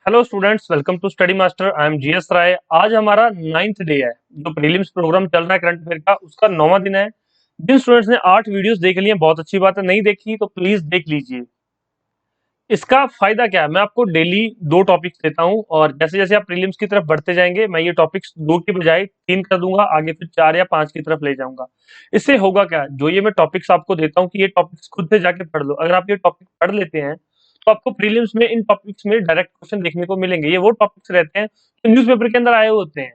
Hello students, welcome to study master. I am GS Rai. आज हमारा 9th day है। जो प्रीलिम्स प्रोग्राम चल रहा है करंट अफेयर का, उसका 9वां दिन है। जिन स्टूडेंट्स ने 8 वीडियोस देख लिए हैं, बहुत अच्छी बात है। नहीं देखी तो प्लीज देख लीजिए। इसका फायदा क्या है, मैं आपको डेली 2 टॉपिक्स देता हूं, और जैसे जैसे आप प्रीलिम्स की तरफ बढ़ते जाएंगे, मैं ये टॉपिक्स 2 की बजाय 3 कर दूंगा, आगे फिर 4 या 5 की तरफ ले जाऊंगा। इससे होगा क्या, जो ये मैं टॉपिक्स आपको देता हूँ कि ये टॉपिक्स खुद से जाके पढ़ लो। अगर आप ये टॉपिक पढ़ लेते हैं तो आपको प्रीलिम्स में इन टॉपिक्स में डायरेक्ट क्वेश्चन देखने को मिलेंगे। ये वो टॉपिक्स रहते हैं जो न्यूज़पेपर के अंदर आए हुए होते हैं।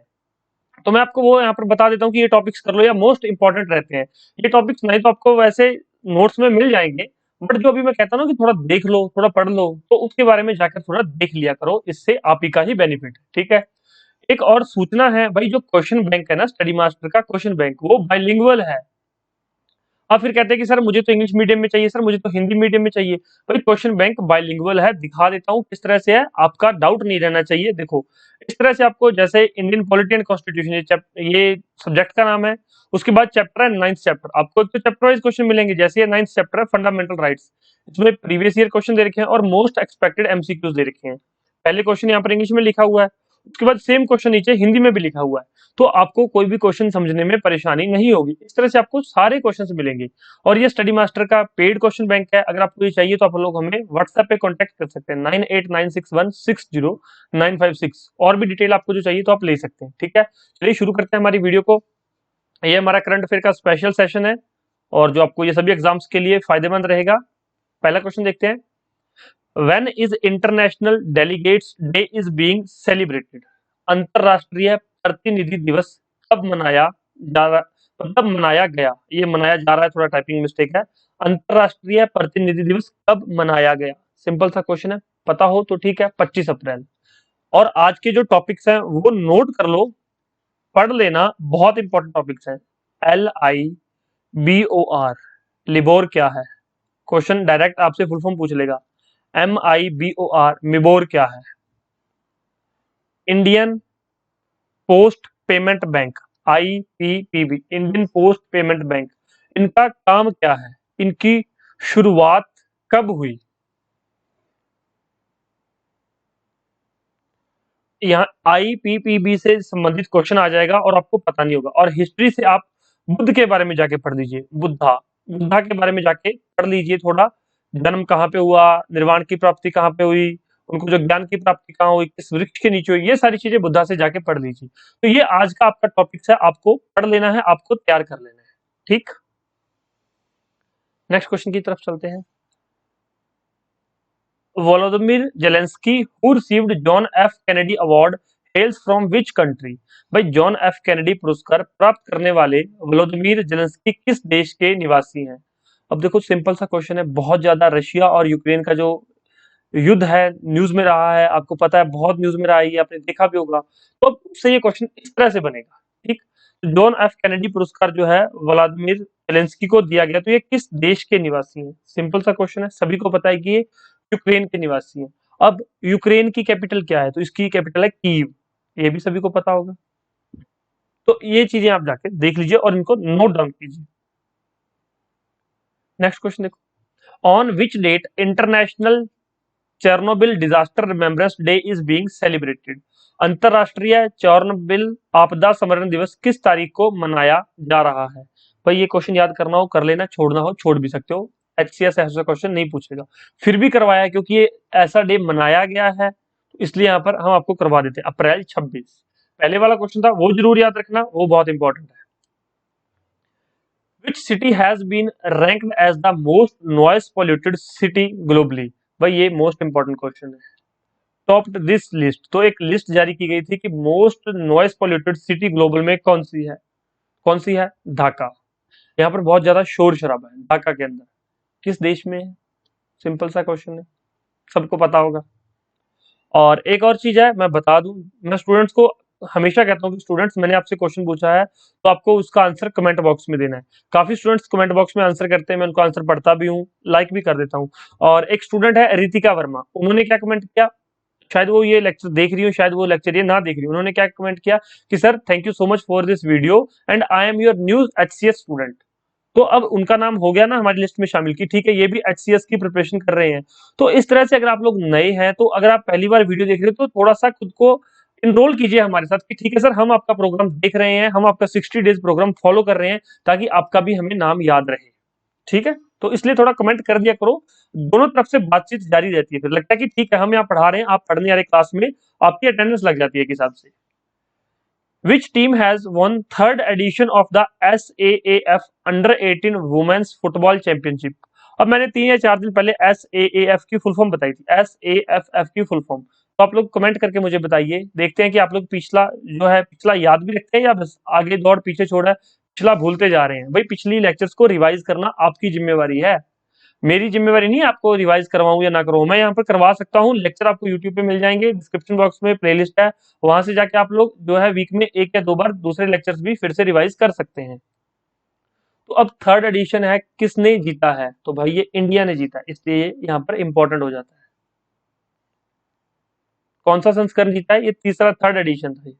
तो मैं आपको वो यहाँ पर बता देता हूँ कि ये टॉपिक्स कर लो, या मोस्ट इंपॉर्टेंट रहते हैं। ये टॉपिक्स नहीं तो आपको वैसे नोट्स में मिल जाएंगे, बट जो अभी मैं कहता हूँ ना कि थोड़ा देख लो, थोड़ा पढ़ लो, तो उसके बारे में जाकर थोड़ा देख लिया करो। इससे आप ही का ही बेनिफिट है, ठीक है। एक और सूचना है भाई, जो क्वेश्चन बैंक है ना स्टडी मास्टर का क्वेश्चन बैंक, वो बाइलिंगुअल है। आप फिर कहते हैं कि सर मुझे तो इंग्लिश मीडियम में चाहिए, सर मुझे तो हिंदी मीडियम में चाहिए। भाई क्वेश्चन बैंक बाइलिंगुअल है। दिखा देता हूँ किस तरह से है, आपका डाउट नहीं रहना चाहिए। देखो, इस तरह से आपको, जैसे इंडियन पॉलिटी एंड कॉन्स्टिट्यूशन, ये सब्जेक्ट का नाम है। उसके बाद चैप्टर है 9th चैप्टर। आपको एक तो चैप्टर वाइज क्वेश्चन मिलेंगे। जैसे ये 9th चैप्टर है फंडामेंटल राइट्स, इसमें प्रीवियस ईयर क्वेश्चन दे रखे हैं और मोस्ट एक्सपेक्टेड एमसीक्यूज दे रखे हैं। पहले क्वेश्चन यहाँ पर इंग्लिश में लिखा हुआ है, उसके बाद सेम क्वेश्चन नीचे हिंदी में भी लिखा हुआ है। तो आपको कोई भी क्वेश्चन समझने में परेशानी नहीं होगी। इस तरह से आपको सारे क्वेश्चंस मिलेंगे। और ये स्टडी मास्टर का पेड क्वेश्चन बैंक है। अगर आपको ये चाहिए तो आप लोग हमें व्हाट्सएप पे कांटेक्ट कर सकते हैं, 9896160956। और भी डिटेल आपको जो चाहिए तो आप ले सकते हैं, ठीक है। चलिए शुरू करते हैं हमारी वीडियो को। ये हमारा करंट अफेयर का स्पेशल सेशन है, और जो आपको ये सभी एग्जाम्स के लिए फायदेमंद रहेगा। पहला क्वेश्चन देखते हैं। When is international delegates day is being celebrated? अंतरराष्ट्रीय प्रतिनिधि दिवस कब मनाया जा रहा, मतलब मनाया गया। ये मनाया जा रहा है, थोड़ा टाइपिंग मिस्टेक है। अंतरराष्ट्रीय प्रतिनिधि दिवस कब मनाया गया? सिंपल सा क्वेश्चन है, पता हो तो ठीक है, 25 अप्रैल। और आज के जो टॉपिक्स हैं वो नोट कर लो, पढ़ लेना, बहुत इंपॉर्टेंट टॉपिक्स हैं। LIBOR, लिबोर क्या है? क्वेश्चन डायरेक्ट आपसे फुल फॉर्म पूछ लेगा। MIBOR, मिबोर क्या है? Indian post payment bank, IPPB, Indian post payment bank, इनका काम क्या है? इनकी शुरुआत कब हुई? यहाँ IPPB से संबंधित क्वेश्चन आ जाएगा और आपको पता नहीं होगा। और हिस्ट्री से आप बुद्ध के बारे में जाके पढ़ लीजिए। बुद्धा बुद्धा के बारे में जाके पढ़ लीजिए थोड़ा। जन्म कहाँ पे हुआ, निर्वाण की प्राप्ति कहाँ पे हुई, उनको जो ज्ञान की प्राप्ति कहाँ हुई, किस वृक्ष के नीचे हुई, ये सारी चीजें बुद्धा से जाके पढ़ लीजिए। तो ये आज का आपका टॉपिक है, आपको पढ़ लेना है, आपको तैयार कर लेना है, ठीक। नेक्स्ट क्वेश्चन की तरफ चलते हैं। Volodymyr Zelensky who received John F Kennedy award हेल्स from which country? भाई जॉन एफ कैनेडी पुरस्कार प्राप्त करने वाले वोलोदिमिर जेलेंस्की किस देश के निवासी हैं? अब देखो, सिंपल सा क्वेश्चन है। बहुत ज्यादा रशिया और यूक्रेन का जो युद्ध है न्यूज में रहा है, आपको पता है, बहुत न्यूज में रहा है, ये आपने देखा भी होगा। तो अब उससे ये क्वेश्चन इस तरह से बनेगा, ठीक। तो जॉन एफ कैनेडी पुरस्कार जो है व्लादिमीर जेलेंस्की को दिया गया, तो ये किस देश के निवासी हैं? सिंपल सा क्वेश्चन है, सभी को पता है कि ये यूक्रेन के निवासी हैं। अब यूक्रेन की कैपिटल क्या है? तो इसकी कैपिटल है कीव, ये भी सभी को पता होगा। तो ये चीजें आप जाके देख लीजिए और इनको नोट डाउन कीजिए। नेक्स्ट क्वेश्चन देखो। On which date international Chernobyl disaster remembrance day is being celebrated? अंतरराष्ट्रीय चेर्नोबिल आपदा स्मरण दिवस किस तारीख को मनाया जा रहा है? भाई ये क्वेश्चन याद करना हो कर लेना, छोड़ना हो छोड़ भी सकते हो। HCS ऐसा क्वेश्चन नहीं पूछेगा। फिर भी करवाया है क्योंकि ये ऐसा डे मनाया गया है, तो इसलिए यहाँ पर हम आपको करवा देते हैं। अप्रैल 26। पहले वाला क्वेश्चन था वो जरूर याद रखना, वो बहुत इंपॉर्टेंट है। Which city has been ranked as the most noise polluted city globally? भाई ये मोस्ट इंपॉर्टेंट क्वेश्चन है। टॉप दिस लिस्ट, तो एक लिस्ट जारी की गई थी कि most noise polluted city global में कौन सी है? कौन सी है? ढाका। यहाँ पर बहुत ज्यादा शोर शराबा है ढाका के अंदर। किस देश में है? सिंपल सा क्वेश्चन है, सबको पता होगा। और एक और चीज है, मैं बता दूं, मैं स्टूडेंट्स को हमेशा कहता हूं कि स्टूडेंट्स, मैंने आपसे क्वेश्चन पूछा है तो आपको उसका आंसर कमेंट बॉक्स में देना है। काफी स्टूडेंट्स कमेंट बॉक्स में आंसर करते हैं, मैं उनको आंसर पढ़ता भी हूँ, लाइक भी कर देता हूँ। और एक स्टूडेंट है रितिका वर्मा, उन्होंने क्या कमेंट किया, शायद वो ये लेक्चर देख रही हो, शायद वो लेक्चर ये ना देख रही हो। उन्होंने क्या कमेंट किया कि sir thank you so much for this video and I am your new HCS student. तो अब उनका नाम हो गया ना हमारी लिस्ट में शामिल की, ठीक है, ये भी HCS की प्रिपरेशन कर रहे हैं। तो इस तरह से अगर आप लोग नए हैं, तो अगर आप पहली बार वीडियो देख रहे हो, तो थोड़ा सा खुद को इनरोल कीजिए हमारे साथ कि ठीक है सर, हम आपका प्रोग्राम देख रहे हैं, हम आपका 60 डेज प्रोग्राम फॉलो कर रहे हैं, ताकि आपका भी हमें नाम याद रहे। ठीक है, तो इसलिए थोड़ा कमेंट कर दिया करो, दोनों तरफ से बातचीत जारी रहती है, फिर लगता है कि ठीक है हम यहाँ पढ़ा रहे हैं, आप पढ़ने आ रहे क्लास में, आपकी अटेंडेंस लग जाती है एक हिसाब से। Which team has won third edition of the SAAF Under-18 Women's Football Championship? अब मैंने 3 या 4 दिन पहले SAAF की फुल फॉर्म बताई थी, SAFF की फुल फॉर्म, तो आप लोग कमेंट करके मुझे बताइए, देखते हैं कि आप लोग पिछला जो है पिछला याद भी रखते हैं या बस आगे दौड़ पीछे छोड़ा है, पिछला भूलते जा रहे हैं। भाई पिछली लेक्चर्स को रिवाइज करना आपकी जिम्मेवारी है, मेरी जिम्मेवारी नहीं है आपको रिवाइज करवाऊं या ना करवाऊं। मैं यहाँ पर करवा सकता हूँ, लेक्चर आपको यूट्यूब पे मिल जाएंगे, डिस्क्रिप्शन बॉक्स में प्लेलिस्ट है, वहां से जाके आप लोग जो है वीक में 1 या 2 बार दूसरे लेक्चर्स भी फिर से रिवाइज कर सकते हैं। तो अब थर्ड एडिशन है, किसने जीता है? तो भाई ये इंडिया ने जीता है, इसलिए ये यहाँ पर इंपॉर्टेंट हो जाता है। कौन सा संस्करण जीता है? ये तीसरा थर्ड एडिशन था।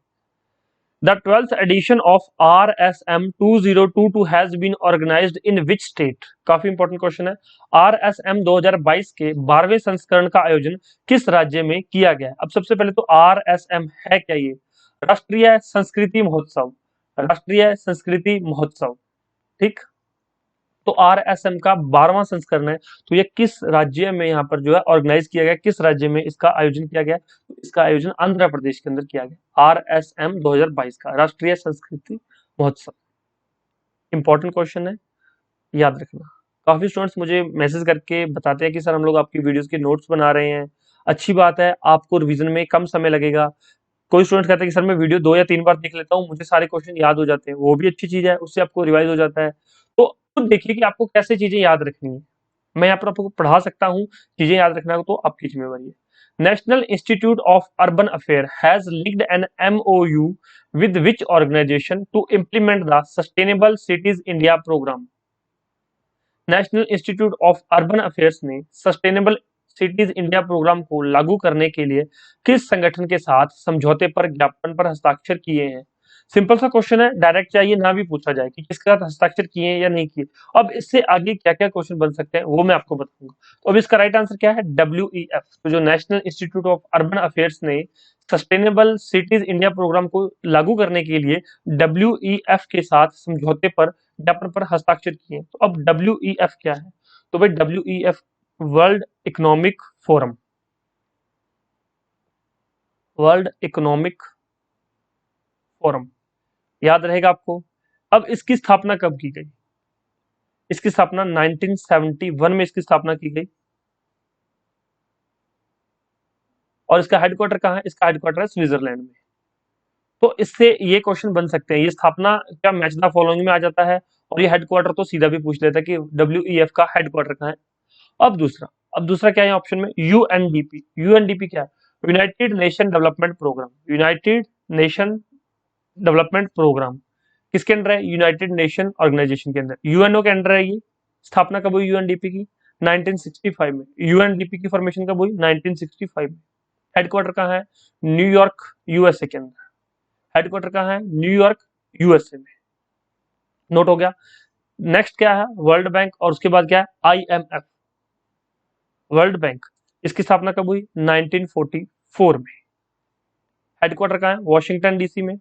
The 12th edition of RSM 2022 has been organized in which state? काफी इंपॉर्टेंट क्वेश्चन है। RSM 2022 के 12वें संस्करण का आयोजन किस राज्य में किया गया? अब सबसे पहले तो RSM है क्या? ये राष्ट्रीय संस्कृति महोत्सव, राष्ट्रीय संस्कृति महोत्सव, ठीक। तो RSM का 12वां संस्करण है, तो ये किस राज्य में यहाँ पर जो है ऑर्गेनाइज किया गया, किस राज्य में इसका आयोजन किया गया? तो इसका आयोजन आंध्र प्रदेश के अंदर किया गया। RSM 2022 का राष्ट्रीय संस्कृति महोत्सव, इंपॉर्टेंट क्वेश्चन है, याद रखना। काफी स्टूडेंट्स मुझे मैसेज करके बताते हैं कि सर हम लोग आपकी वीडियोस के नोट्स बना रहे हैं, अच्छी बात है, आपको रिवीजन में कम समय लगेगा। कोई स्टूडेंट कहता है कि सर मैं वीडियो 2 या 3 बार देख लेता हूँ, मुझे सारे क्वेश्चन याद हो जाते हैं, वो भी अच्छी चीज है, उससे आपको रिवाइज हो जाता है। तो खुद देखिए कि आपको कैसे चीजें याद रखनी है, मैं यहाँ पर आपको पढ़ा सकता हूँ, चीजें याद रखना तो आपकी जिम्मेवारी है। National institute of urban affair has linked an MOU with which organisation to implement the sustainable cities India programme? National institute of urban affairs ने सस्टेनेबल सिटीज इंडिया प्रोग्राम को लागू करने के लिए किस संगठन के साथ समझौते पर ज्ञापन पर हस्ताक्षर किए हैं? सिंपल सा क्वेश्चन है, डायरेक्ट चाहिए ना भी पूछा जाए कि किसके साथ हस्ताक्षर किए हैं या नहीं किए। अब इससे आगे क्या क्या क्वेश्चन बन सकते हैं वो मैं आपको बताऊंगा। तो अब इसका राइट आंसर क्या है? WEF। तो जो national institute of urban affairs ने सस्टेनेबल सिटीज इंडिया प्रोग्राम को लागू करने के लिए WEF के साथ समझौते पर ज्ञापन पर हस्ताक्षर किए। तो अब WEF क्या है? तो भाई WEF world economic forum, world economic forum, याद रहेगा आपको। अब इसकी स्थापना कब की गई? इसकी स्थापना 1971 में इसकी स्थापना की गई। और इसका हेडक्वार्टर कहाँ है? इसका हेडक्वार्टर है स्विट्जरलैंड में। तो इससे ये क्वेश्चन बन सकते हैं, ये स्थापना क्या मैच द फॉलोइंग में आ जाता है, और ये हेडक्वार्टर तो सीधा भी पूछ लेता है कि WEF का हेडक्वार्टर कहाँ है। अब दूसरा क्या है ऑप्शन में? UNDP। UNDP क्या है? United nation development programme, united nation development programme किसके अंडर है? यूनाइटेड नेशन ऑर्गेनाइजेशन के अंदर, UNO के अंडर है ये। स्थापना कब हुई UNDP की? 1965 में। UNDP की फॉर्मेशन कब हुई? 1965 में। हेडक्वार्टर कहाँ है? न्यूयॉर्क USA के अंदर। हेडक्वार्टर कहाँ है? न्यूयॉर्क USA में। नोट हो गया। नेक्स्ट क्या है? वर्ल्ड बैंक, और उसके बाद क्या है? IMF, world bank. इसकी स्थापना कब हुई? 1944 में। हेडक्वार्टर कहाँ है? वॉशिंगटन DC में।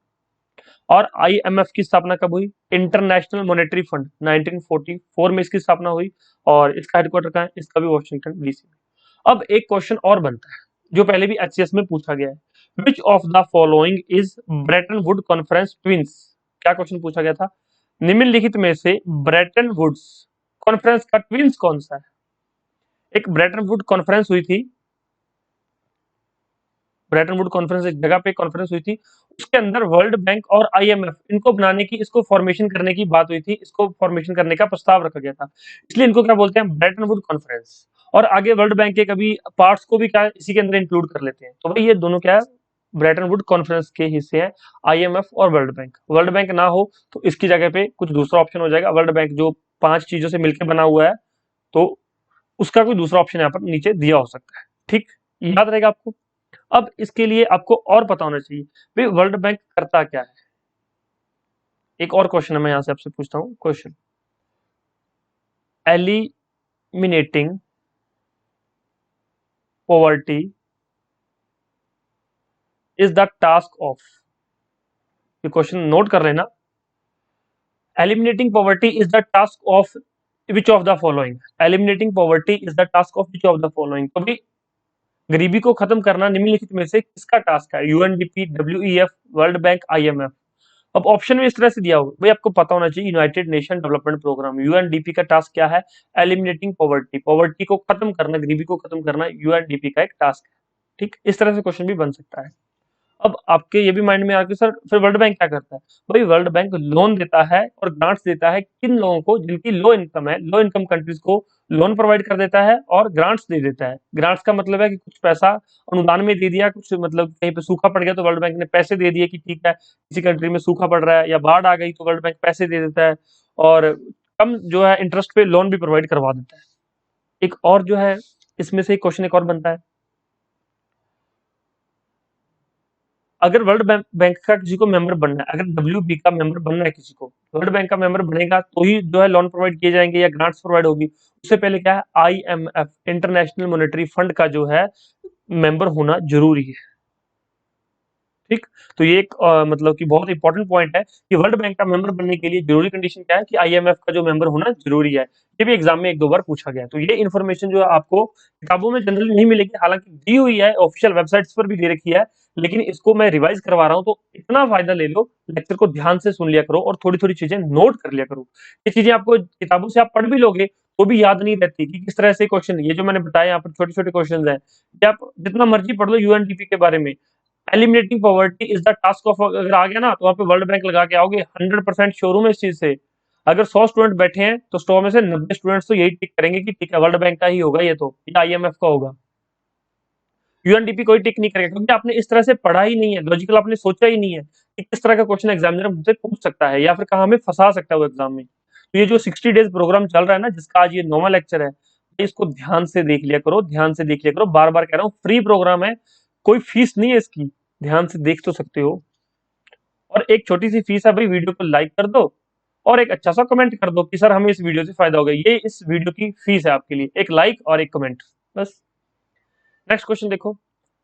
और IMF की स्थापना कब हुई? इंटरनेशनल मॉनेटरी फंड, 1944 में इसकी स्थापना हुई, और इसका हेडक्वार्टर कहाँ है? इसका भी वॉशिंगटन DC में। अब एक क्वेश्चन और बनता है जो पहले भी HCS में पूछा गया है, विच of the following is Brayton would conference twins? क्या क्वेश्चन पूछा गया था? निम्नलिखित में से ब्रेटन वुड्स कॉन्फ्रेंस का ट्विंस कौन सा है? एक ब्रेटन वुड कॉन्फ्रेंस हुई थी, ब्रेटन वुड कॉन्फ्रेंस एक जगह पे कॉन्फ्रेंस हुई थी, उसके अंदर वर्ल्ड बैंक और IMF इनको बनाने की, इसको फॉर्मेशन करने की बात हुई थी, इसको फॉर्मेशन करने का प्रस्ताव रखा गया था, इसलिए इनको क्या बोलते हैं? Brayton would conference. और आगे वर्ल्ड बैंक के कभी पार्ट्स को भी क्या इसी के अंदर इंक्लूड कर लेते हैं। तो भाई ये दोनों क्या है? ब्रेटन वुड कॉन्फ्रेंस के हिस्से हैं, IMF और वर्ल्ड बैंक। वर्ल्ड बैंक ना हो तो इसकी जगह पे कुछ दूसरा ऑप्शन हो जाएगा। वर्ल्ड बैंक जो 5 चीजों से मिलकर बना हुआ है, तो उसका कोई दूसरा ऑप्शन यहाँ पर नीचे दिया हो सकता है, ठीक, याद रहेगा आपको। अब इसके लिए आपको और पता होना चाहिए भाई वर्ल्ड बैंक करता क्या है। एक और क्वेश्चन है, मैं यहां से आपसे पूछता हूँ question, eliminating poverty is the task of, ये क्वेश्चन नोट कर लेना, eliminating poverty is the task of which of the following, eliminating poverty is the task of which of the following. तो भाई गरीबी को खत्म करना निम्नलिखित में से किसका टास्क है, UNDP, WEF, world bank, IMF. अब ऑप्शन में इस तरह से दिया होगा, भाई आपको पता होना चाहिए united nation development programme UNDP का टास्क क्या है, एलिमिनेटिंग पॉवर्टी, पॉवर्टी को खत्म करना, गरीबी को खत्म करना यूएनडीपी का एक टास्क है। ठीक, इस तरह से क्वेश्चन भी बन सकता है। अब आपके ये भी माइंड में आ कि सर फिर वर्ल्ड बैंक क्या करता है, भाई वर्ल्ड बैंक लोन देता है और ग्रांट्स देता है किन लोगों को, जिनकी लो इनकम है, लो इनकम कंट्रीज को लोन प्रोवाइड कर देता है और ग्रांट्स दे देता है। ग्रांट्स का मतलब है कि कुछ पैसा अनुदान में दे दिया, कुछ मतलब कहीं पे सूखा पड़ गया तो वर्ल्ड बैंक ने पैसे दे दिए कि ठीक है किसी कंट्री में सूखा पड़ रहा है या बाढ़ आ गई तो वर्ल्ड बैंक पैसे दे देता है और कम जो है इंटरेस्ट पे लोन भी प्रोवाइड करवा देता है। एक और जो है इसमें से एक क्वेश्चन एक और बनता है, अगर वर्ल्ड बैंक का किसी को मेंबर बनना है, अगर डब्ल्यूबी का मेंबर बनना है किसी को, वर्ल्ड बैंक का मेंबर बनेगा तो ही जो है लोन प्रोवाइड किए जाएंगे या ग्रांट्स प्रोवाइड होगी। उससे पहले क्या है, आईएमएफ इंटरनेशनल मॉनेटरी फंड का जो है मेंबर होना जरूरी है। ठीक, तो ये एक मतलब कि बहुत इंपॉर्टेंट पॉइंट है कि वर्ल्ड बैंक का मेंबर बनने के लिए जरूरी कंडीशन क्या है कि आईएमएफ का जो मेंबर होना जरूरी है। ये भी एग्जाम में एक दो बार पूछा गया, तो ये इन्फॉर्मेशन जो है आपको किताबों में जनरली नहीं मिलेगी, हालांकि दी हुई है, ऑफिशियल वेबसाइट्स पर भी दे रखी है, लेकिन इसको मैं रिवाइज करवा रहा हूँ तो इतना फायदा ले लो, लेक्चर को ध्यान से सुन लिया करो और थोड़ी थोड़ी चीजें नोट कर लिया करो। ये चीजें आपको किताबों से आप पढ़ भी लोगे तो भी याद नहीं रहती कि किस तरह से क्वेश्चन, ये जो मैंने बताया यहाँ पर छोटे छोटे क्वेश्चन है, कि आप जितना मर्जी पढ़ लो यूएनडीपी के बारे में, eliminating poverty is the task of, अगर आ गया ना तो वहां पे वर्ल्ड बैंक लगा के आओगे, 100% शोरूम है इस चीज से। अगर 100 स्टूडेंट बैठे हैं तो 100 में से 90 स्टूडेंट्स तो यही टिक करेंगे कि ठीक है वर्ल्ड बैंक का ही होगा ये, तो या आईएमएफ का होगा। यूएनडीपी कोई टिक नहीं करेगा क्योंकि आपने इस तरह से पढ़ा ही नहीं है, लॉजिकल आपने सोचा ही नहीं है कि किस तरह का क्वेश्चन एग्जामिनर मुझसे पूछ सकता है या फिर कहाँ हमें फंसा सकता है वो एग्जाम में। तो ये जो 60 डेज प्रोग्राम चल रहा है ना, जिसका आज ये 9वां लेक्चर है, इसको ध्यान से देख लिया करो, ध्यान से देख लिया करो, बार बार कह रहा हूँ फ्री प्रोग्राम है, कोई फीस नहीं है इसकी, ध्यान से देख तो सकते हो। और एक छोटी सी फीस है भाई, वीडियो को लाइक कर दो और एक अच्छा सा कमेंट कर दो कि सर हमें इस वीडियो से फायदा होगा, ये इस वीडियो की फीस है आपके लिए, एक लाइक और एक कमेंट बस। नेक्स्ट क्वेश्चन देखो,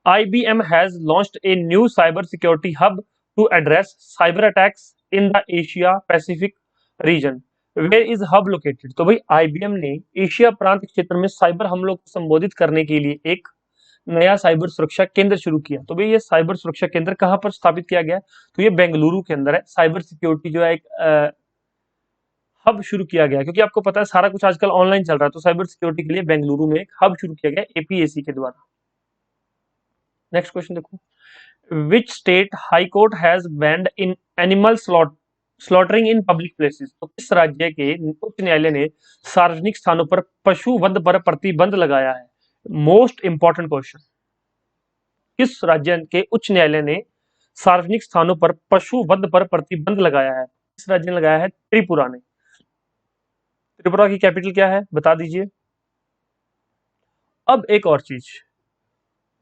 IBM has launched a new cyber security hub to address cyber attacks in the Asia Pacific region. Where is hub located? तो भाई IBM ने एशिया प्रांत क्षेत्र में साइबर हमलों को संबोधित करने के लिए एक नया साइबर सुरक्षा केंद्र शुरू किया। तो भाई ये साइबर सुरक्षा केंद्र कहाँ पर स्थापित किया गया? तो ये बेंगलुरु के अंदर है। साइबर सिक्योरिटी जो है एक हब शुरू किया गया, क्योंकि आपको पता है सारा कुछ आजकल ऑनलाइन चल रहा है, तो साइबर सिक्योरिटी के लिए बेंगलुरु में एक हब शुरू किया गया एपीएसी के द्वारा। नेक्स्ट क्वेश्चन देखो, which state high court has banned in animal slaughtering in public places? तो किस राज्य के उच्च न्यायालय ने सार्वजनिक स्थानों पर पशु वध पर प्रतिबंध लगाया है? मोस्ट इंपॉर्टेंट क्वेश्चन, किस राज्य के उच्च न्यायालय ने सार्वजनिक स्थानों पर पशु वध पर प्रतिबंध लगाया है? किस राज्य ने लगाया है? त्रिपुरा ने। त्रिपुरा की कैपिटल क्या है बता दीजिए। अब एक और चीज,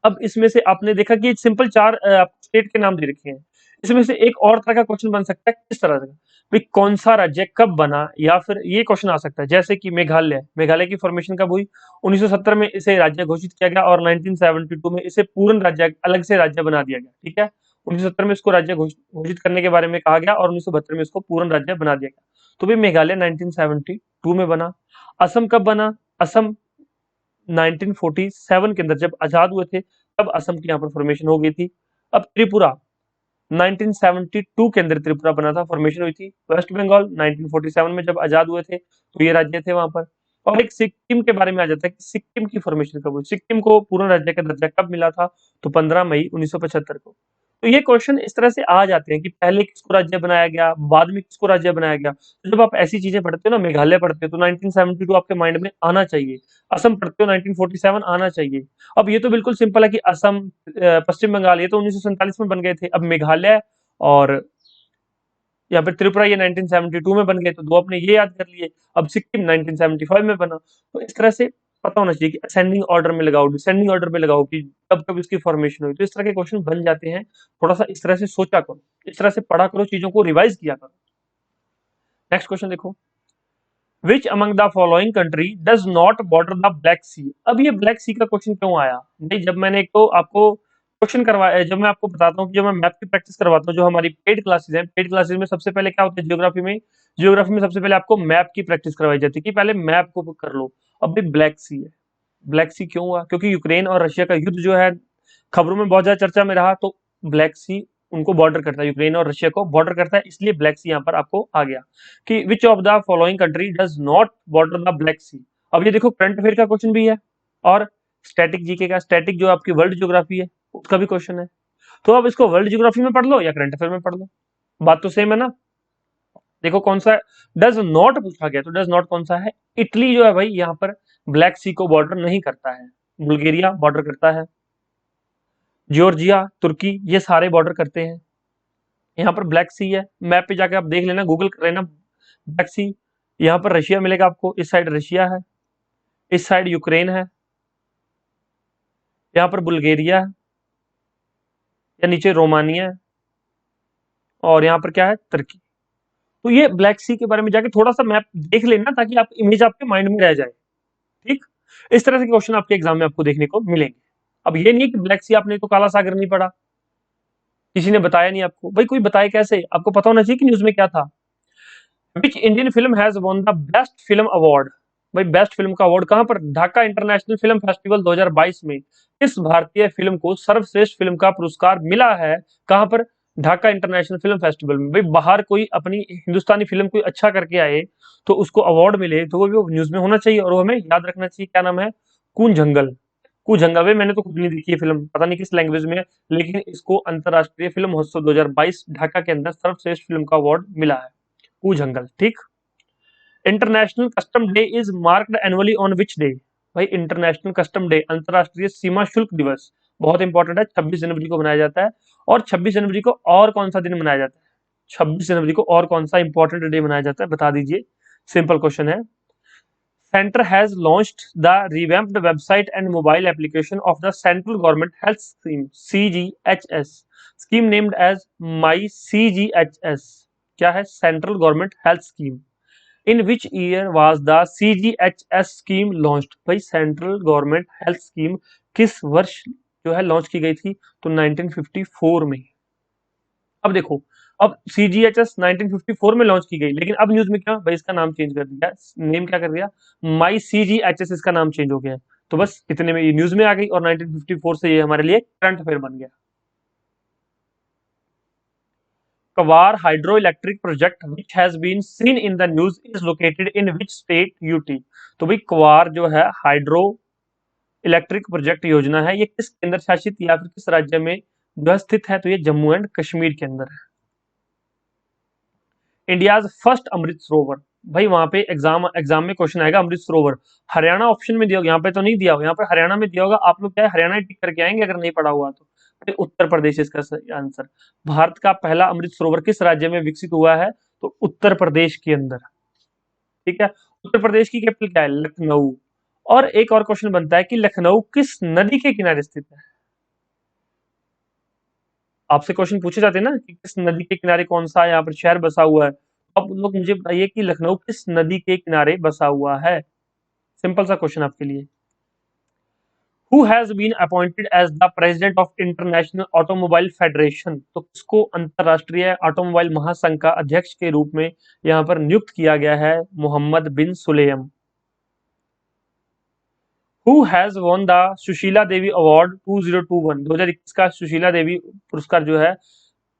अब इसमें से आपने देखा कि सिंपल 4 स्टेट के नाम दे रखे हैं, इसमें से एक और तरह का क्वेश्चन बन सकता है, किस तरह का, भाई कौन सा राज्य कब बना, या फिर ये क्वेश्चन आ सकता है जैसे कि मेघालय, मेघालय की फॉर्मेशन कब हुई? 1970 में इसे राज्य घोषित किया गया और 1972 में इसे पूर्ण राज्य, अलग से राज्य बना दिया गया। ठीक है, 1970 में इसको राज्य घोषित करने के बारे में कहा गया और 1972 में इसको पूर्ण राज्य बना दिया गया। तो भाई मेघालय 1972 में बना। असम कब बना? असम 1947 के अंदर जब आजाद हुए थे तब असम की यहाँ पर फॉर्मेशन हो गई थी। अब त्रिपुरा 1972 के अंदर त्रिपुरा बना था, फॉर्मेशन हुई थी। वेस्ट बंगाल 1947 में जब आजाद हुए थे तो ये राज्य थे वहां पर। और एक सिक्किम के बारे में आ जाता है कि सिक्किम की फॉर्मेशन कब हुई, सिक्किम को पूर्ण राज्य का दर्जा कब मिला था? तो 15 मई 1975 को। तो ये क्वेश्चन इस तरह से आ जाते हैं कि पहले किसको राज्य बनाया गया, बाद में किसको राज्य बनाया गया। तो जब आप ऐसी चीजें पढ़ते हो ना, मेघालय पढ़ते हो तो 1972 आपके माइंड में आना चाहिए, असम पढ़ते हो 1947 आना चाहिए। अब ये तो बिल्कुल सिंपल है कि असम, पश्चिम बंगाल ये तो 1947 में बन गए थे, अब मेघालय और यहाँ पे त्रिपुरा ये 1972 में बन गए, तो दो अपने ये याद कर लिए। अब सिक्किम 1975 में बना। तो इस तरह से पता होना चाहिए कि असेंडिंग ऑर्डर में लगाओ, डिसेंडिंग ऑर्डर में लगाओ कि कब कब इसकी फॉर्मेशन हुई। तो इस तरह के क्वेश्चन बन जाते हैं, थोड़ा सा इस तरह से सोचा करो, इस तरह से पढ़ा करो, चीजों को रिवाइज किया करो। नेक्स्ट क्वेश्चन देखो, which among the following country does not border the black sea. अब ये ब्लैक सी का क्वेश्चन क्यों आया भाई? जब मैंने एक तो आपको क्वेश्चन करवाया, जब मैं आपको बताता हूँ कि जब मैं मैथ की प्रैक्टिस करवाता हूँ, जो हमारी पेड क्लासेस हैं, पेड क्लासेस में सबसे पहले क्या होता है ज्योग्राफी में सबसे पहले आपको मैप की प्रैक्टिस करवाई जाती है कि पहले मैप को कर लो। अब भाई ब्लैक सी है, ब्लैक सी क्यों हुआ? क्योंकि यूक्रेन और रशिया का युद्ध जो है खबरों में बहुत ज्यादा चर्चा में रहा, तो ब्लैक सी उनको बॉर्डर करता है, यूक्रेन और रशिया को बॉर्डर करता है, इसलिए ब्लैक सी यहाँ पर आपको आ गया कि which of the following country does not border the black sea. अब ये देखो करंट अफेयर का क्वेश्चन भी है और स्टैटिक जीके का, स्टैटिक जो आपकी वर्ल्ड ज्योग्राफी है उसका भी क्वेश्चन है। तो अब इसको वर्ल्ड ज्योग्राफी में पढ़ लो या करंट अफेयर में पढ़ लो, बात तो सेम है ना। देखो कौन सा डज नॉट पूछा गया, तो डज नॉट कौन सा है? इटली जो है भाई यहाँ पर ब्लैक सी को बॉर्डर नहीं करता है, बुल्गारिया बॉर्डर करता है, जॉर्जिया, तुर्की, ये सारे बॉर्डर करते हैं। यहाँ पर ब्लैक सी है, मैप पे जाके आप देख लेना, गूगल कर लेना ब्लैक सी। यहाँ पर रशिया मिलेगा आपको, इस साइड रशिया है, इस साइड यूक्रेन है, यहाँ पर बुल्गारिया है, या नीचे रोमानिया है, और यहाँ पर क्या है? तुर्की। तो ये ब्लैक सी के बारे में जाके थोड़ा सा मैप देख लेना ताकि आप इमेज आपके माइंड में रह जाए। ठीक, इस तरह से क्वेश्चन आपके एग्जाम में आपको देखने को मिलेंगे। अब ये नहीं कि ब्लैक सी आपने तो काला सागर नहीं पढ़ा, किसी ने बताया नहीं आपको, भाई कोई बताए कैसे? आपको पता होना चाहिए कि न्यूज में क्या था। Which Indian film has won the best film award? भाई बेस्ट फिल्म का अवार्ड कहां पर? ढाका इंटरनेशनल फिल्म फेस्टिवल 2022 में किस भारतीय फिल्म को सर्वश्रेष्ठ फिल्म का पुरस्कार मिला है? कहां पर? ढाका इंटरनेशनल फिल्म फेस्टिवल में। भाई बाहर कोई अपनी हिंदुस्तानी फिल्म कोई अच्छा करके आए तो उसको अवार्ड मिले तो वो भी न्यूज में होना चाहिए, और वो हमें याद रखना चाहिए। क्या नाम है? कून जंगल। कूच जंगल। भाई मैंने तो खुद नहीं देखी है फिल्म, पता नहीं किस लैंग्वेज में है, लेकिन इसको अंतरराष्ट्रीय फिल्म महोत्सव 2022 ढाका के अंदर सर्वश्रेष्ठ फिल्म का अवार्ड मिला है, कूच जंगल। ठीक। International custom day is marked annually on which day? भाई इंटरनेशनल कस्टम डे, अंतरराष्ट्रीय सीमा शुल्क दिवस, बहुत इंपॉर्टेंट है, 26 जनवरी को मनाया जाता है। और 26 जनवरी को और कौन सा दिन मनाया जाता है? 26 जनवरी को और कौन सा इंपॉर्टेंट डे मनाया जाता है, बता दीजिए। सिंपल क्वेश्चन है। Center has launched the revamped website and mobile application of the Central Government Health Scheme (CGHS). Scheme named as My CGHS. क्या है? Central Government Health Scheme. In which year was the CGHS scheme launched? भाई central government health scheme किस वर्ष जो है launch की गई थी? तो 1954 में। अब देखो, अब सीजीएचएस 1954 में लॉन्च की गई, लेकिन अब न्यूज में क्या भाई? इसका नाम चेंज कर दिया, नेम क्या कर दिया? माई सीजीएचएस, इसका नाम चेंज हो गया है। तो बस इतने में ये न्यूज में आ गई और 1954 से ये हमारे लिए करंट अफेयर बन गया। Kwar hydro electric project which has been seen in the news is located in which state? UT. तो भाई क्वार जो है हाइड्रो इलेक्ट्रिक प्रोजेक्ट योजना है, ये किस केंद्र शासित या फिर किस राज्य में जो है स्थित है? तो ये जम्मू एंड कश्मीर के अंदर है। इंडियाज फर्स्ट अमृत सरोवर, भाई वहां पे एग्जाम में क्वेश्चन आएगा अमृत सरोवर, हरियाणा ऑप्शन में दिया होगा, यहाँ पे तो नहीं दिया होगा, यहाँ पे हरियाणा में दिया होगा। आप लोग क्या है हरियाणा टिक करके आएंगे अगर नहीं पढ़ा हुआ तो। उत्तर प्रदेश इसका सही आंसर। भारत का पहला अमृत सरोवर किस राज्य में विकसित हुआ है? तो उत्तर प्रदेश के अंदर। ठीक है। उत्तर प्रदेश की कैपिटल क्या है? लखनऊ। और एक और क्वेश्चन बनता है कि लखनऊ किस नदी के किनारे स्थित है? आपसे क्वेश्चन पूछे जाते हैं ना कि किस नदी के किनारे कौन सा यहाँ पर शहर बसा हुआ है। अब लोग मुझे बताइए कि लखनऊ किस नदी के किनारे बसा हुआ है? सिंपल सा क्वेश्चन आपके लिए। Who has been appointed as the president of international automobile federation? तो किसको अंतरराष्ट्रीय ऑटोमोबाइल महासंघ का अध्यक्ष के रूप में यहाँ पर नियुक्त किया गया है? Mohammed bin Sulayem. Who has won the Sushila Devi award 2021? 2021 का सुशीला देवी पुरस्कार जो है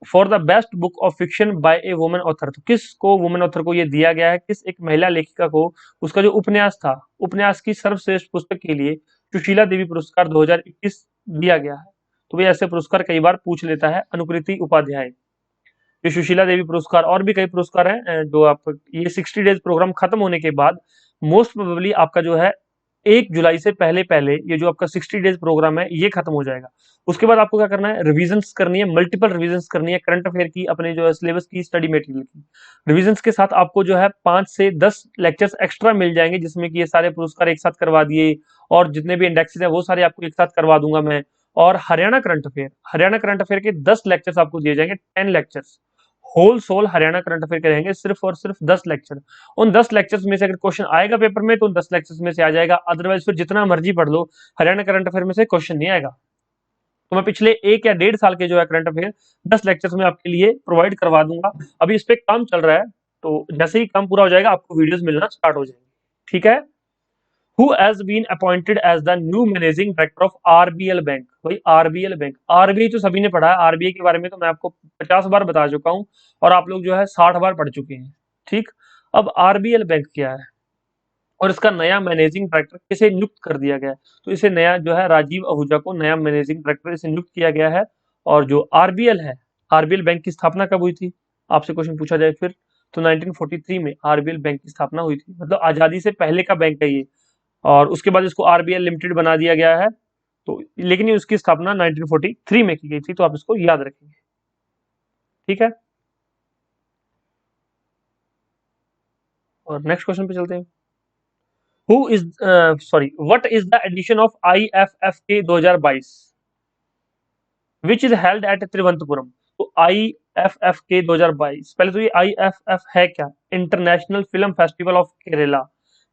for the best book of fiction by a woman author, तो किसको वुमन ऑथर को ये दिया गया है? किस एक महिला लेखिका को? उसका जो उपन्यास था, उपन्यास की सर्वश्रेष्ठ पुस्तक के लिए सुशीला देवी पुरस्कार 2021 दिया गया है। तो वे ऐसे पुरस्कार कई बार पूछ लेता है अनुकृति उपाध्याय। ये सुशीला देवी पुरस्कार और भी कई पुरस्कार हैं जो आप ये 60 डेज प्रोग्राम खत्म होने के बाद मोस्ट प्रोबेबली आपका जो है 1 जुलाई से पहले पहले ये जो आपका 60 डेज प्रोग्राम है ये खत्म हो जाएगा। उसके बाद आपको क्या करना है? रिविजन्स करनी है, मल्टीपल रिविजन्स करनी है करंट अफेयर की, अपने जो है सिलेबस की, स्टडी मटेरियल की। रिविजन्स के साथ आपको जो है 5 से 10 लेक्चर्स एक्स्ट्रा मिल जाएंगे जिसमें कि ये सारे पुरस्कार एक साथ करवा दिए और जितने भी इंडेक्सेस है वो सारे आपको एक साथ करवा दूंगा मैं। और हरियाणा करंट अफेयर के 10 लेक्चर्स आपको दिए जाएंगे, 10 lectures whole sole Haryana current affair के रहेंगे, सिर्फ और सिर्फ 10 लेक्चर। उन 10 लेक्चर्स में से अगर क्वेश्चन आएगा पेपर में तो उन 10 लेक्चर्स में से आ जाएगा, अदरवाइज फिर जितना मर्जी पढ़ लो हरियाणा करंट अफेयर में से क्वेश्चन नहीं आएगा। तो मैं पिछले 1 या 1.5 साल के जो है करंट अफेयर 10 लेक्चर्स में आपके लिए प्रोवाइड करवा दूंगा। अभी इस पे काम चल रहा है, तो जैसे ही काम पूरा हो जाएगा आपको वीडियोस मिलना स्टार्ट हो जाएंगे, ठीक है। Who has been appointed as the new managing director of RBL bank? भाई RBL बैंक, RBI तो सभी ने पढ़ा है, RBI के बारे में तो मैं आपको 50 बार बता चुका हूं और आप लोग जो है 60 बार पढ़ चुके हैं, ठीक। अब RBL बैंक क्या है और इसका नया मैनेजिंग डायरेक्टर किसे नियुक्त कर दिया गया है? तो इसे नया जो है राजीव आहूजा को नया मैनेजिंग डायरेक्टर इसे नियुक्त किया गया है। और जो आरबीएल है, आरबीएल बैंक की स्थापना कब हुई थी? आपसे क्वेश्चन पूछा जाए फिर तो 1943 में आरबीएल बैंक की स्थापना हुई थी, मतलब आजादी से पहले का बैंक है ये। और उसके बाद इसको आरबीएल लिमिटेड बना दिया गया है। तो लेकिन ये उसकी स्थापना 1943 में की गई थी, तो आप इसको याद रखेंगे, ठीक है। और नेक्स्ट क्वेश्चन पे चलते हैं। What is the edition of IFFK 2022 which is held at Thiruvananthapuram? तो IFFK 2022, पहले तो ये IFF है क्या? International film festival of Kerala.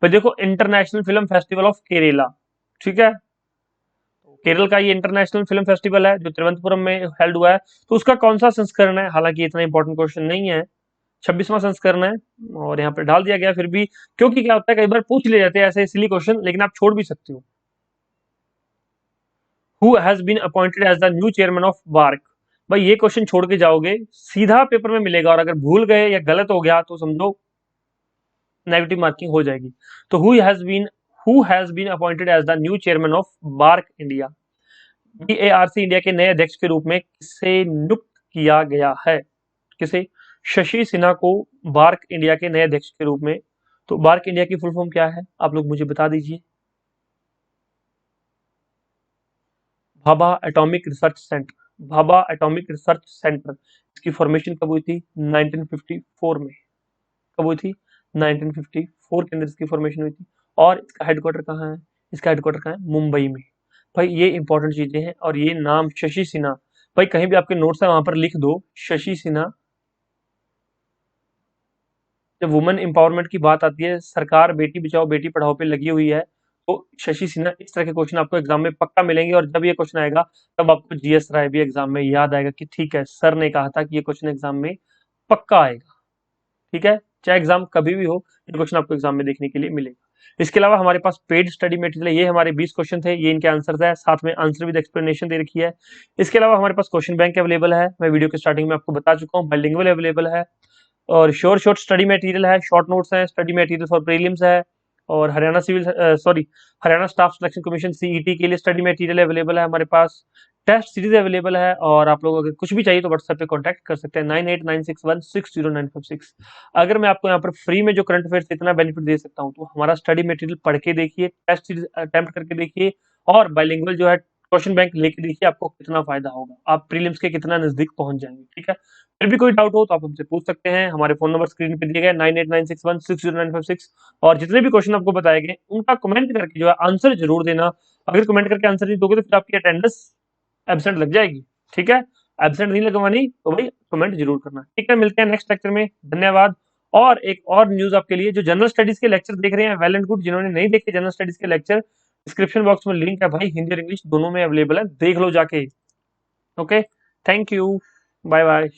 भाई देखो, international film festival of Kerala, ठीक है। केरल का ये इंटरनेशनल फिल्म फेस्टिवल है जो तिरुवनंतपुरम में हेल्ड हुआ है। तो उसका कौन सा संस्करण है? हालांकि इतना इंपॉर्टेंट क्वेश्चन नहीं है, 26वां संस्करण है और यहाँ पे डाल दिया गया फिर भी, क्योंकि क्या होता है कई बार पूछ ले जाते हैं ऐसे सिली क्वेश्चन, लेकिन आप छोड़ भी सकते हो। Who has been appointed as the new chairman of BARC? भाई ये क्वेश्चन छोड़ के जाओगे सीधा पेपर में मिलेगा, और अगर भूल गए या गलत हो गया तो समझो नेगेटिव मार्किंग हो जाएगी। तो who has been appointed as the new chairman of BARC India? BARC India के नए अध्यक्ष के रूप में किसे नियुक्त किया गया है? किसे? शशि सिन्हा को बार्क इंडिया के नए अध्यक्ष के रूप में। तो बार्क इंडिया की फुल फॉर्म क्या है आप लोग मुझे बता दीजिए। Bhabha atomic research centre, Bhabha atomic research centre, इसकी फॉर्मेशन कब हुई थी? 1954 में। कब हुई थी? 1954 के अंदर इसकी फॉर्मेशन हुई थी। और इसका हेडक्वार्टर कहाँ है? इसका हेडक्वार्टर कहाँ है? मुंबई में। भाई ये इंपॉर्टेंट चीजें हैं। और ये नाम शशि सिन्हा, भाई कहीं भी आपके नोट्स है वहां पर लिख दो शशि सिन्हा। जब वुमेन एम्पावरमेंट की बात आती है, सरकार बेटी बचाओ बेटी पढ़ाओ पे लगी हुई है, तो शशि सिन्हा, इस तरह के क्वेश्चन आपको एग्जाम में पक्का मिलेंगे। और जब ये क्वेश्चन आएगा तब आपको जीएस राय भी एग्जाम में याद आएगा कि ठीक है सर ने कहा था कि ये क्वेश्चन एग्जाम में पक्का आएगा, ठीक है। चाहे एग्जाम कभी भी हो, ये क्वेश्चन आपको एग्जाम में देखने के लिए मिलेगा। इसके अलावा हमारे पास पेड स्टडी मटेरियल है, ये हमारे 20 क्वेश्चन थे, ये इनके आंसर्स है, साथ में आंसर विद एक्सप्लेनेशन दे रखी है। इसके अलावा हमारे पास क्वेश्चन बैंक अवेलेबल है, मैं वीडियो के स्टार्टिंग में आपको बता चुका हूँ, बाइलिंगुअल अवेलेबल है। और शॉर्ट स्टडी मटेरियल है, शॉर्ट नोट्स हैं, स्टडी मटेरियल फॉर प्रीलिम्स है। और Haryana staff selection commission CET के लिए स्टडी मटेरियल अवेलेबल है हमारे पास। टेस्ट सीरीज अवेलेबल है, और आप लोग अगर कुछ भी चाहिए तो व्हाट्सएप पे कांटेक्ट कर सकते हैं 9896160956। अगर मैं आपको यहाँ पर फ्री में जो करंट अफेयर्स इतना बेनिफिट दे सकता हूँ, तो हमारा स्टडी मटेरियल पढ़ के देखिए, टेस्ट सीरीज अटेम्प्ट करके देखिए, और बाइलिंगुअल जो है क्वेश्चन बैंक लेके देखिए, आपको कितना फायदा होगा, आप प्रीलिम्स के कितना नजदीक पहुंच जाएंगे, ठीक है। फिर भी कोई डाउट हो तो आप हमसे पूछ सकते हैं, हमारे फोन नंबर स्क्रीन पे दिए गए 9896160956। और जितने भी क्वेश्चन आपको बताए गए उनका कमेंट करके जो है आंसर जरूर देना। अगर कमेंट करके आंसर नहीं दोगे तो फिर आपकी अटेंडेंस एब्सेंट लग जाएगी, ठीक है। एब्सेंट नहीं लगवानी तो भाई कमेंट जरूर करना, ठीक है। मिलते हैं नेक्स्ट लेक्चर में, धन्यवाद। और एक और न्यूज आपके लिए, जो जनरल स्टडीज के लेक्चर देख रहे हैं वेल एंड गुड, जिन्होंने नहीं देखे जनरल स्टडीज के लेक्चर, डिस्क्रिप्शन बॉक्स में लिंक है भाई, हिंदी और इंग्लिश दोनों में अवेलेबल है, देख लो जाके। Okay, thank you, bye bye.